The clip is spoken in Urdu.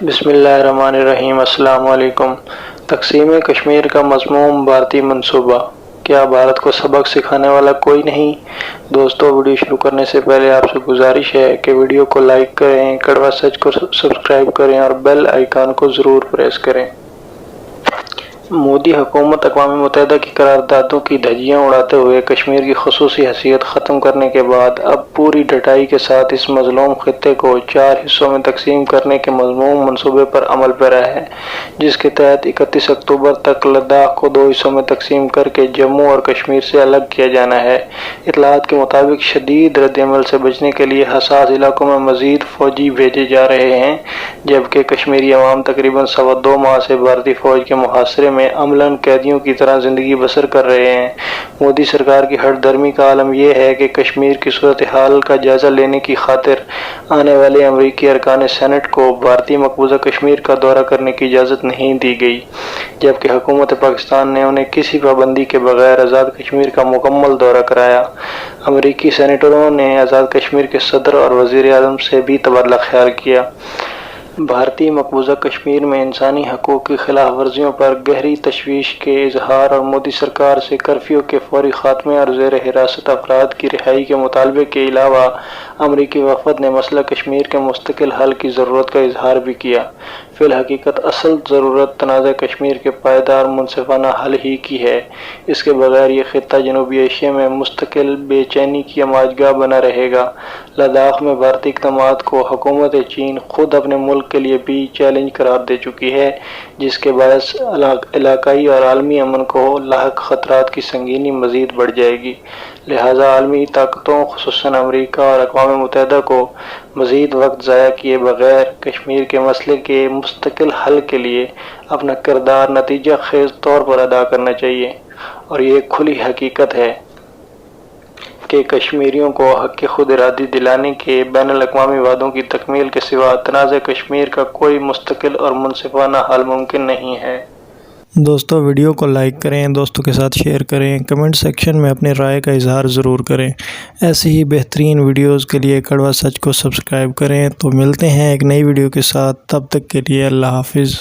بسم اللہ الرحمن الرحیم۔ السلام علیکم۔ تقسیم کشمیر کا مذموم بھارتی منصوبہ، کیا بھارت کو سبق سکھانے والا کوئی نہیں؟ دوستو، ویڈیو شروع کرنے سے پہلے آپ سے گزارش ہے کہ ویڈیو کو لائک کریں، کڑوا سچ کو سبسکرائب کریں اور بیل آئیکن کو ضرور پریس کریں۔ مودی حکومت اقوام متحدہ کی قراردادوں کی دھجیاں اڑاتے ہوئے کشمیر کی خصوصی حیثیت ختم کرنے کے بعد اب پوری ڈٹائی کے ساتھ اس مظلوم خطے کو 4 حصوں میں تقسیم کرنے کے مذموم منصوبے پر عمل پیرا ہے، جس کے تحت 31 اکتوبر تک لداخ کو 2 حصوں میں تقسیم کر کے جموں اور کشمیر سے الگ کیا جانا ہے۔ اطلاعات کے مطابق شدید رد عمل سے بچنے کے لیے حساس علاقوں میں مزید فوجی بھیجے جا رہے ہیں، جبکہ کشمیری عوام تقریباً 2.25 ماہ سے بھارتی فوج کے محاصرے میں عملاً قیدیوں کی طرح زندگی بسر کر رہے ہیں۔ مودی سرکار کی ہٹ درمی کا عالم یہ ہے کہ کشمیر کی صورتحال کا جائزہ لینے کی خاطر آنے والے امریکی ارکان سینٹ کو بھارتی مقبوضہ کشمیر کا دورہ کرنے کی اجازت نہیں دی گئی، جبکہ حکومت پاکستان نے انہیں کسی پابندی کے بغیر آزاد کشمیر کا مکمل دورہ کرایا۔ امریکی سینیٹروں نے آزاد کشمیر کے صدر اور وزیر اعظم سے بھی تبادلہ خیال کیا۔ بھارتی مقبوضہ کشمیر میں انسانی حقوق کی خلاف ورزیوں پر گہری تشویش کے اظہار اور مودی سرکار سے کرفیو کے فوری خاتمے اور زیر حراست افراد کی رہائی کے مطالبے کے علاوہ امریکی وفد نے مسئلہ کشمیر کے مستقل حل کی ضرورت کا اظہار بھی کیا۔ فی الحقیقت اصل ضرورت تنازع کشمیر کے پائیدار منصفانہ حل ہی کی ہے۔ اس کے بغیر یہ خطہ جنوبی ایشیا میں مستقل بے چینی کی اماجگاہ بنا رہے گا۔ لداخ میں بھارتی اقدامات کو حکومت چین خود اپنے ملک کے لیے بھی چیلنج قرار دے چکی ہے، جس کے باعث علاقائی اور عالمی امن کو لاحق خطرات کی سنگینی مزید بڑھ جائے گی۔ لہٰذا عالمی طاقتوں خصوصاً امریکہ اور اقوام متحدہ کو مزید وقت ضائع کیے بغیر کشمیر کے مسئلے کے مستقل حل کے لیے اپنا کردار نتیجہ خیز طور پر ادا کرنا چاہیے۔ اور یہ کھلی حقیقت ہے کہ کشمیریوں کو حق خود ارادی دلانے کے بین الاقوامی وعدوں کی تکمیل کے سوا تنازع کشمیر کا کوئی مستقل اور منصفانہ حل ممکن نہیں ہے۔ دوستو، ویڈیو کو لائک کریں، دوستوں کے ساتھ شیئر کریں، کمنٹ سیکشن میں اپنی رائے کا اظہار ضرور کریں۔ ایسی ہی بہترین ویڈیوز کے لیے کڑوا سچ کو سبسکرائب کریں۔ تو ملتے ہیں ایک نئی ویڈیو کے ساتھ، تب تک کے لیے اللہ حافظ۔